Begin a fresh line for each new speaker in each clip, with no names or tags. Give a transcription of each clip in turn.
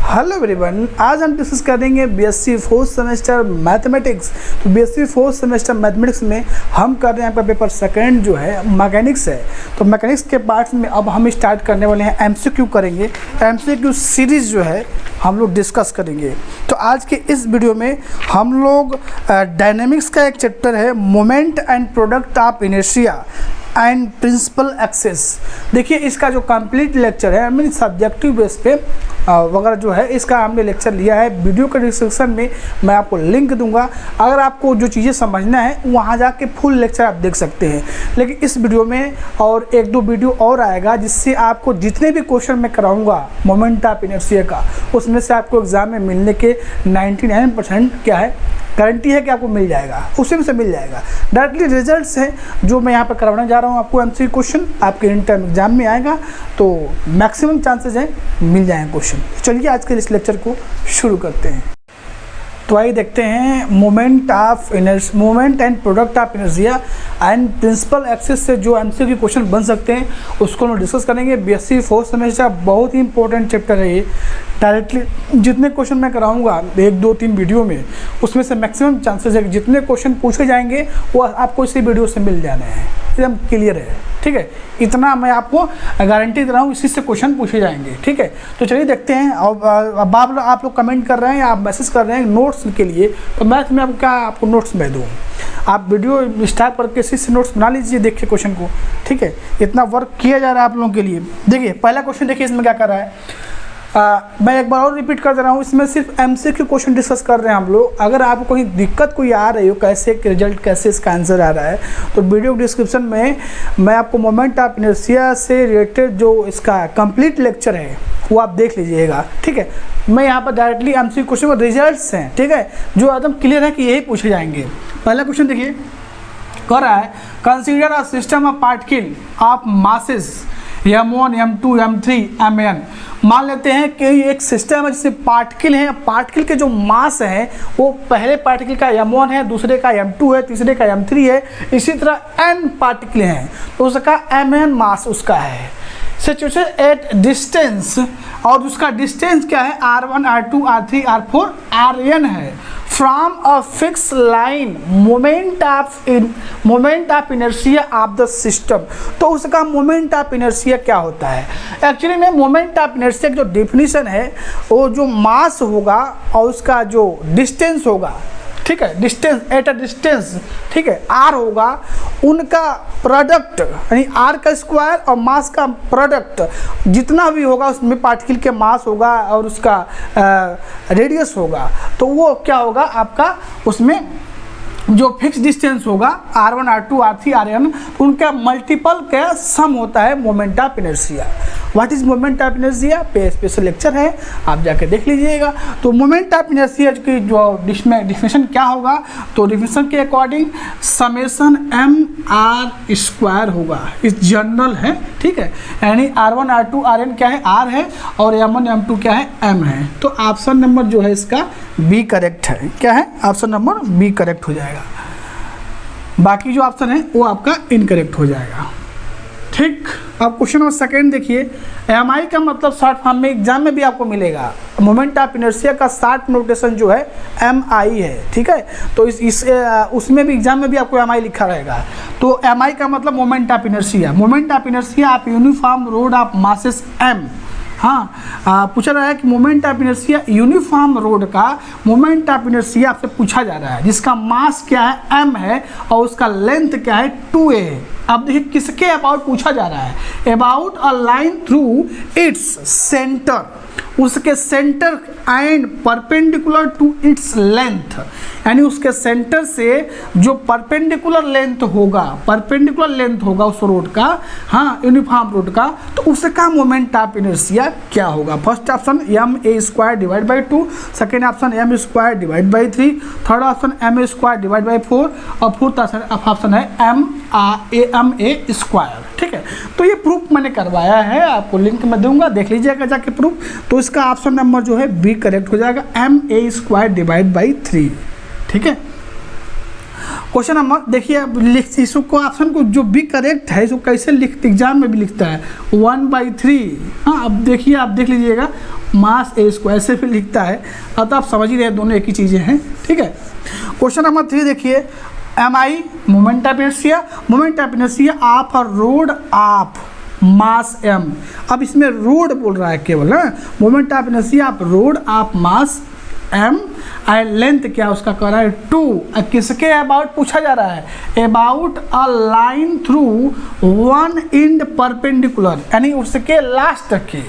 Hello everyone, आज हम discuss करेंगे बीएससी फोर्थ सेमेस्टर मैथमेटिक्स। तो बीएससी फोर्थ सेमेस्टर मैथमेटिक्स में हम कर रहे हैं आपका पेपर सेकंड जो है मैकेनिक्स है। तो मैकेनिक्स के पार्ट में अब हम स्टार्ट करने वाले हैं एमसीक्यू करेंगे। एमसीक्यू सीरीज़ जो है हम लोग डिस्कस करेंगे। तो आज के इस वीडियो में हम लोग डायनेमिक्स का एक चैप्टर है moment and product of inertia and principal axes. देखिए इसका जो कंप्लीट लेक्चर है मीन सब्जेक्टिव बेस पे वगैरह जो है इसका हमने लेक्चर लिया है। वीडियो के डिस्क्रिप्शन में मैं आपको लिंक दूंगा, अगर आपको जो चीज़ें समझना है वहाँ जाके फुल लेक्चर आप देख सकते हैं। लेकिन इस वीडियो में और एक दो वीडियो और आएगा जिससे आपको जितने भी क्वेश्चन मैं कराऊंगा मोमेंट ऑफ इनर्शिया का, उसमें से आपको एग्ज़ाम में मिलने के 99% क्या है गारंटी है कि आपको मिल जाएगा, उसी में से मिल जाएगा। डायरेक्टली रिजल्ट्स हैं जो मैं यहाँ पर करवाने जा रहा हूँ आपको। एमसीक्यू क्वेश्चन आपके इंटरम एग्जाम में आएगा तो मैक्सिमम चांसेस हैं मिल जाएंगे क्वेश्चन। चलिए आज के इस लेक्चर को शुरू करते हैं। तो आइए देखते हैं moment and product of inertia and principal axes से जो एमसीक्यू क्वेश्चन बन सकते हैं उसको हम डिस्कस करेंगे। बीएससी फोर्थ सेमेस्टर बहुत ही इंपॉर्टेंट चैप्टर है ये। डायरेक्टली जितने क्वेश्चन मैं कराऊंगा 1, 2, 3 वीडियो में, उसमें से मैक्सिमम चांसेस है कि जितने क्वेश्चन पूछे जाएंगे वो आपको इसी वीडियो से मिल जाने हैं। एकदम क्लियर है, ठीक है, इतना मैं आपको गारंटी दे रहा हूँ, इसी से क्वेश्चन पूछे जाएंगे, ठीक है। तो चलिए देखते हैं। अब आप लोग कमेंट कर रहे हैं, आप मैसेज कर रहे हैं नोट्स के लिए, तो मैं आपको क्या आपको नोट्स भेज दूँ। आप वीडियो स्टार्ट करके इसी से नोट्स बना लीजिए, देखिए क्वेश्चन को, ठीक है। इतना वर्क किया जा रहा है आप लोगों के लिए। देखिए पहला क्वेश्चन देखिए इसमें क्या कर रहा है। मैं एक बार और रिपीट कर दे रहा हूँ, इसमें सिर्फ एमसीक्यू क्वेश्चन डिस्कस कर रहे हैं हम लोग। अगर आपको कोई दिक्कत कोई आ रही हो कैसे रिजल्ट कैसे इसका आंसर आ रहा है, तो वीडियो डिस्क्रिप्शन में मैं आपको मोमेंट ऑफ इनर्शिया से रिलेटेड जो इसका कंप्लीट लेक्चर है वो आप देख लीजिएगा, ठीक है। मैं यहाँ पर डायरेक्टली एमसीक्यू क्वेश्चन में रिजल्ट्स हैं, ठीक है, जो एकदम क्लियर है कि यही पूछे जाएंगे। पहला क्वेश्चन देखिए कर रहा है, consider a system of particle of masses m1, m2, m3, mn। मान लेते हैं कि एक सिस्टम है जिससे पार्टिकल हैं, पार्टिकल के जो मास हैं वो पहले पार्टिकल का m1 है, दूसरे का m2 है, तीसरे का m3 है, इसी तरह n पार्टिकल हैं तो उसका mn मास उसका है। सिचुएशन एट डिस्टेंस, और उसका डिस्टेंस क्या है r1, r2, r3, r4, rn है। From a fix line moment of inertia of the system. तो उसका मोमेंट ऑफ इनर्शिया क्या होता है? एक्चुअली में मोमेंट ऑफ इनर्शिया की जो डेफिनेशन है वो जो मास होगा और उसका जो डिस्टेंस होगा, ठीक है, डिस्टेंस एट अ डिस्टेंस, ठीक है, आर होगा, उनका प्रोडक्ट यानी आर का स्क्वायर और मास का प्रोडक्ट जितना भी होगा उसमें पार्टिकल के मास होगा और उसका रेडियस होगा, तो वो क्या होगा आपका उसमें जो फिक्स डिस्टेंस होगा r1, r2, r3, rn, उनका मल्टीपल का सम होता है moment of inertia. What is moment of inertia पे स्पेशल लेक्चर है, आप जाके देख लीजिएगा। तो मोमेंट ऑफ इनर्शिया की जो डिफिनेशन क्या होगा, तो डिफिनेशन के अकॉर्डिंग समेशन mr स्क्वायर होगा, इस जनरल है, ठीक है, यानी r1, r2, rn क्या है r है और m1, m2 क्या है m है। तो ऑप्शन नंबर जो है इसका बी करेक्ट है। क्या है? ऑप्शन नंबर बी करेक्ट हो जाएगा, बाकी जो ऑप्शन है वो आपका इनकरेक्ट हो जाएगा, ठीक। अब क्वेश्चन नंबर सेकेंड देखिए, एम आई का मतलब शॉर्ट फॉर्म में एग्जाम में भी आपको मिलेगा। मोमेंट ऑफ इनर्शिया का शॉर्ट नोटेशन जो है एम आई है, ठीक है। तो उसमें भी एग्जाम में भी आपको एम आई लिखा रहेगा। तो एम आई का मतलब moment of inertia. Moment of inertia आप uniform rod of masses M, हाँ, पूछा रहा है कि moment of inertia uniform rod का मोमेंट ऑफ इनर्शिया आपसे पूछा जा रहा है, जिसका मास क्या है m है और उसका लेंथ क्या है 2a है। अब देखिए किसके अबाउट पूछा जा रहा है, about a line through its centre, उसके centre and perpendicular to its length, यानी उसके सेंटर से जो परपेंडिकुलर लेंथ होगा उस रोड का, हाँ, यूनिफॉर्म रोड का, तो उसका मोमेंट ऑफ इनर्शिया क्या होगा। First option ma square divide by 2, second option m square divide by 3, third option m square divide by 4 और फोर्थ ऑप्शन है ma स्क्वायर, ठीक है। तो ये प्रूफ मैंने करवाया है, आपको लिंक में दूंगा, देख लीजिएगा जाके प्रूफ। तो इसका ऑप्शन नंबर जो है बी करेक्ट हो जाएगा, ma स्क्वायर डिवाइड बाई 3, ठीक है। क्वेश्चन नंबर देखिए, अब लिख इसको ऑप्शन को जो भी करेक्ट है इसको कैसे लिखते, एग्जाम में भी लिखता है 1/3। हाँ, अब देखिए, आप देख लीजिएगा मास ए स्क्वायर ऐसे भी लिखता है। अब तो आप समझ ही रहे हैं दोनों एक ही चीज़ें हैं, ठीक है। क्वेश्चन नंबर 3 देखिए, MI moment of inertia, moment of inertia of a road of mass m। अब इसमें रोड बोल रहा है केवल, है moment of inertia of road of mass m and length क्या उसका कह रहा है 2। किसके अबाउट पूछा जा रहा है, about a line through one and perpendicular, यानी उसके लास्ट के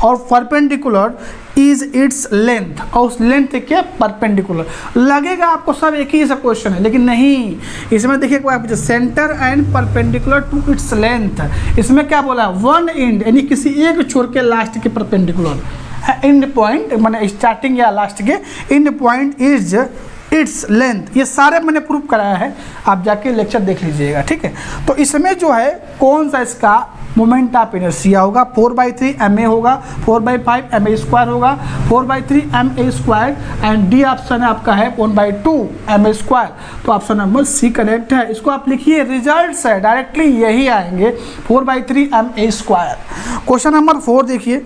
और परपेंडिकुलर इज इट्स लेंथ, और उस लेंथ के परपेंडिकुलर। लगेगा आपको सब एक ही सब क्वेश्चन है, लेकिन नहीं, इसमें देखिए centre and perpendicular to its length. इसमें क्या बोला है, वन एंड यानी किसी एक छोर के लास्ट के परपेंडिकुलर, एंड पॉइंट माने स्टार्टिंग या लास्ट के and point is its length. ये सारे मैंने प्रूव कराया है, आप जाके लेक्चर देख लीजिएगा, ठीक है। तो इसमें जो है कौन सा इसका मोमेंट ऑफ इनर्शिया होगा, 4/3 ma होगा, 4/5 ma स्क्वायर होगा, 4/3 ma square, and D option आपका है 1/2 ma स्क्वायर। तो ऑप्शन नंबर सी करेक्ट है। इसको आप लिखिए, रिजल्ट्स है डायरेक्टली यही आएंगे 4/3 ma स्क्वायर। क्वेश्चन नंबर 4 देखिए,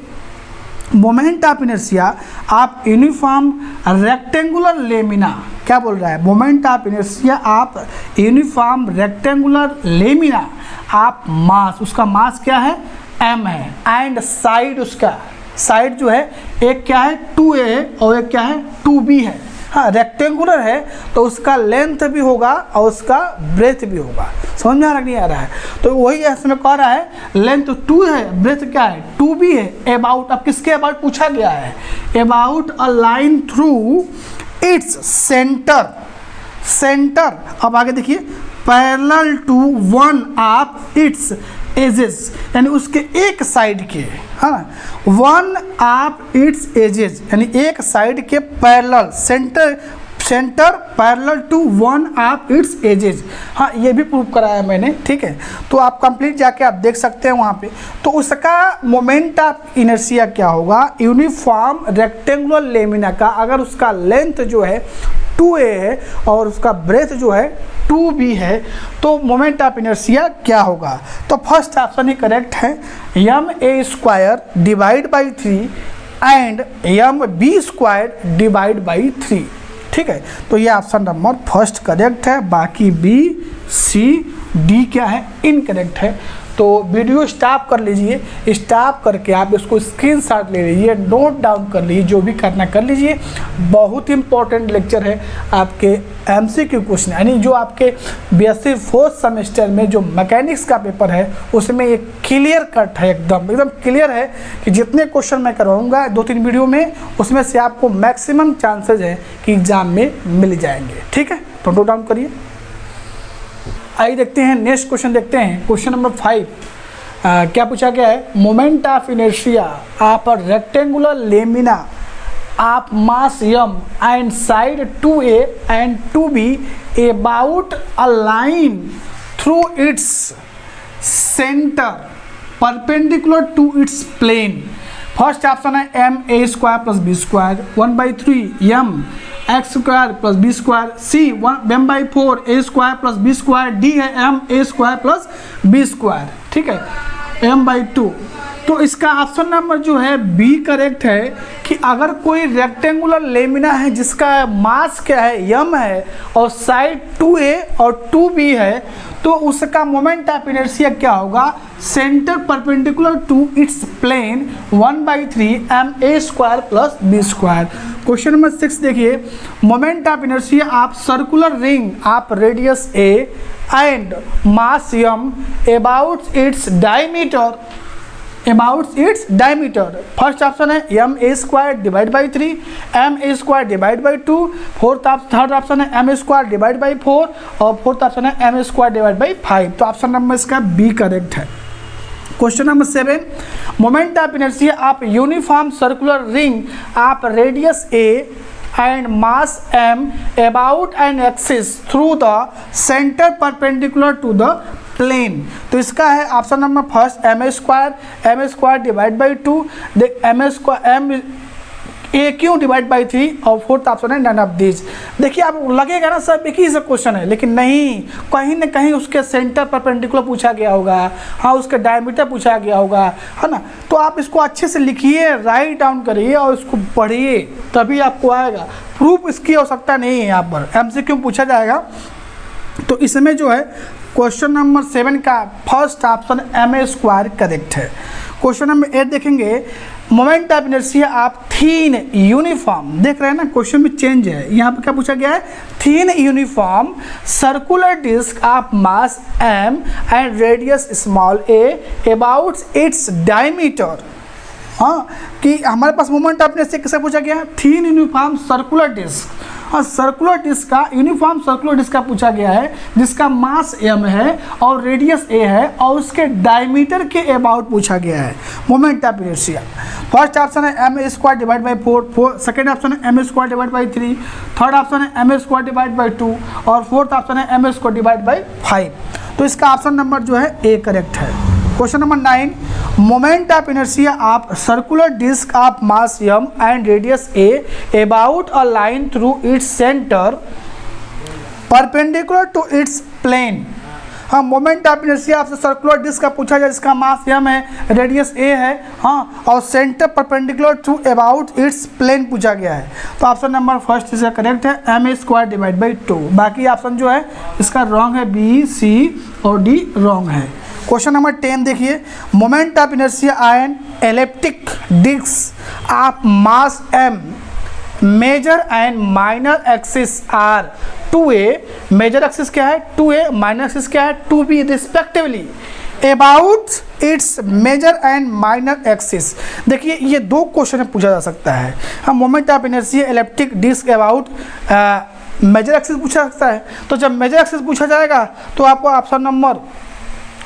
मोमेंट ऑफ इनर्शिया आप यूनिफॉर्म रेक्टेंगुलर लेमिना, क्या बोल रहा है, मोमेंट ऑफ इनर्शिया आप यूनिफॉर्म रेक्टेंगुलर लेमिना आप मास, उसका मास क्या है m है, एंड साइड, उसका साइड जो है एक क्या है 2a है और एक क्या है 2b है। हाँ, रेक्टेंगुलर है तो उसका लेंथ भी होगा और उसका ब्रेथ भी होगा। समझ में आ रहा नहीं आ रहा है, तो वही इसमें कह रहा है लेंथ 2 है, ब्रेथ क्या है 2b है। अबाउट, अब किसके अबाउट पूछा गया है, about a line through its centre, centre. अब आगे देखिए, parallel to one of its edges, यानी उसके एक साइड के, हाँ, वन ऑफ इट्स एजेस यानी एक साइड के parallel, centre, centre parallel to one of its edges. हाँ, ये भी प्रूव कराया मैंने, ठीक है। तो आप कंप्लीट जाके आप देख सकते हैं वहाँ पे। तो उसका मोमेंट ऑफ इनर्शिया क्या होगा, यूनिफॉर्म रेक्टेंगुलर लेमिना का, अगर उसका लेंथ जो है 2a है और उसका ब्रेथ जो है 2b है, तो मोमेंट ऑफ इनर्शिया क्या होगा। तो फर्स्ट ऑप्शन ही करेक्ट है, ma square divide by 3 and mb square divide by 3, ठीक है। तो ये ऑप्शन नंबर फर्स्ट करेक्ट है, बाकी बी सी डी क्या है, इनकरेक्ट है। तो वीडियो स्टॉप कर लीजिए, स्टॉप करके आप इसको स्क्रीनशॉट ले लीजिए, नोट डाउन कर लीजिए, जो भी करना कर लीजिए। बहुत इंपॉर्टेंट लेक्चर है आपके एमसीक्यू क्वेश्चन, यानी जो आपके बीएससी 4th सेमेस्टर में जो मैकेनिक्स का पेपर है उसमें एक क्लियर कट है, एकदम क्लियर है कि जितने क्वेश्चन मैं करवाऊँगा 2-3 वीडियो में, उसमें से आपको मैक्सिमम चांसेज है कि एग्जाम में मिल जाएंगे, ठीक है। तो नोट डाउन करिए। आइए देखते हैं नेक्स्ट क्वेश्चन, देखते हैं क्वेश्चन नंबर 5। क्या पूछा गया है, moment of inertia of a rectangular lamina of mass m and side 2a and 2b about a line through its centre perpendicular to its plane. First option है ma square plus b square, 1/3 m x square plus b square, C 1/4 a square plus b square, D है ma square plus b square, ठीक है, m/2। तो इसका option number जो है B correct है कि अगर कोई रेक्टेंगुलर लेमिना है जिसका मास क्या है m है और साइड 2a और 2b है, तो उसका मोमेंट ऑफ इनर्शिया क्या होगा, centre perpendicular to its plane 1/3 ma square plus b square. Question number 6 देखिए, moment of inertia of circular ring of radius a and mass m about its diameter, about its diameter. First option है ma square divide by 3, ma square divide by 2, third option है ma square divide by 4 और fourth option है ma square divide by 5। तो option number इसका B correct है। Question number 7, moment of inertia of uniform circular ring of radius a and mass m about an axis through the center perpendicular to the plane। तो इसका है option number first ma square divide by 2। देख ma A Q divide by 3 और fourth option है none of these. देखिए आप लगेगा ना सब एक ही से क्वेश्चन है, लेकिन नहीं, कहीं ना कहीं उसके सेंटर परपेंडिकुलर पूछा गया होगा, हाँ उसके डायमीटर पूछा गया होगा, है ना। तो आप इसको अच्छे से लिखिए, राइट डाउन करिए और इसको पढ़िए, तभी आपको आएगा। प्रूफ इसकी आवश्यकता नहीं है, यहाँ पर MCQ पूछा जाएगा। तो इसमें जो है क्वेश्चन नंबर 7 का फर्स्ट ऑप्शन ma² करेक्ट है। क्वेश्चन नंबर 8 देखेंगे, मोमेंट ऑफ इनर्शिया आप थीन यूनिफॉर्म, देख रहे हैं ना क्वेश्चन में चेंज है, यहाँ पे क्या पूछा गया है, thin uniform circular disc of mass m and radius small a about its diameter. हाँ, कि हमारे पास मोमेंट ऑफ इनर्शिया किसका पूछा गया है, थीन यूनिफॉर्म सर्कुलर डिस्क, और सर्कुलर डिस्क का यूनिफॉर्म सर्कुलर डिस्क का पूछा गया है जिसका मास m है और रेडियस a है और उसके डायमीटर के अबाउट पूछा गया है moment of inertia. First option है ma² divide by 4, second option है ma² divide by 3, third option है ma² डिवाइड बाई 2 और फोर्थ ऑप्शन है ma² डिवाइड बाई 5। तो इसका ऑप्शन नंबर जो है ए करेक्ट है। Question number 9, moment of inertia of circular disc of mass m and radius a about a line through its centre perpendicular to its plane. हाँ, moment of inertia of circular disc का पूछा जाए जिसका mass m है, radius a है, हाँ, और centre perpendicular to about its plane पूछा गया है। तो ऑप्शन नंबर फर्स्ट इसका करेक्ट है, ma² डिवाइड बाई 2। बाकी ऑप्शन जो है इसका रॉन्ग है, B, C और D रॉन्ग है। क्वेश्चन नंबर 10 देखिए, moment of inertia an elliptic disc of mass m major and minor axis are 2a, major axis क्या है 2a, माइनर एक्सिस क्या है 2b respectively about its major and minor axis. देखिए ये दो question में पूछा जा सकता है। हम moment of inertia elliptic disc about major axis पूछा सकता है। तो जब मेजर एक्सिस पूछा जाएगा तो आपको ऑप्शन नंबर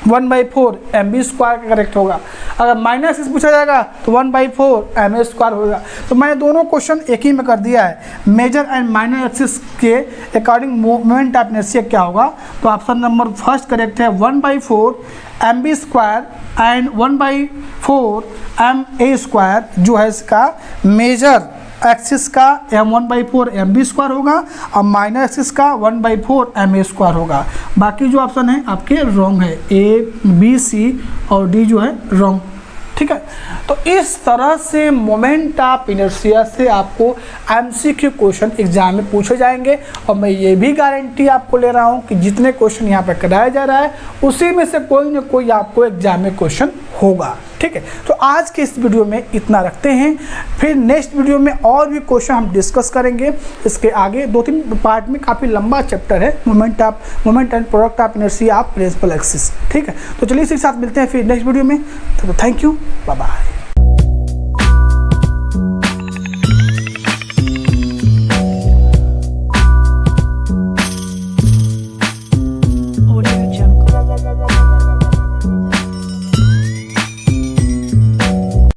1/4 mv² का करेक्ट होगा। अगर माइनर एक्सिस पूछा जाएगा तो 1/4 ma² होगा। तो मैंने दोनों क्वेश्चन एक ही में कर दिया है। मेजर एंड माइनर एक्सिस के अकॉर्डिंग मोमेंट ऑफ इनर्शिया क्या होगा, तो ऑप्शन नंबर फर्स्ट करेक्ट है 1/4 mv² एंड 1/4 ma² जो है इसका मेजर एक्सिस का 1/4 mv² होगा और माइनर एक्सिस का 1/4 ma² होगा। बाकी जो ऑप्शन है आपके रॉन्ग है, A, B, C और D जो है रॉन्ग। ठीक है, तो इस तरह से मोमेंट ऑफ इनर्शिया से आपको MCQ क्वेश्चन एग्जाम में पूछे जाएंगे और मैं ये भी गारंटी आपको ले रहा हूँ कि जितने क्वेश्चन यहाँ पे कराया जा रहा है उसी में से कोई ना कोई आपको एग्जाम में क्वेश्चन होगा। ठीक है, तो आज के इस वीडियो में इतना रखते हैं, फिर नेक्स्ट वीडियो में और भी क्वेश्चन हम डिस्कस करेंगे। इसके आगे 2-3 पार्ट में काफ़ी लंबा चैप्टर है, moment and product of inertia of principal axis. ठीक है, तो चलिए इसी के साथ मिलते हैं फिर नेक्स्ट वीडियो में। तो थैंक यू, बाय बाय।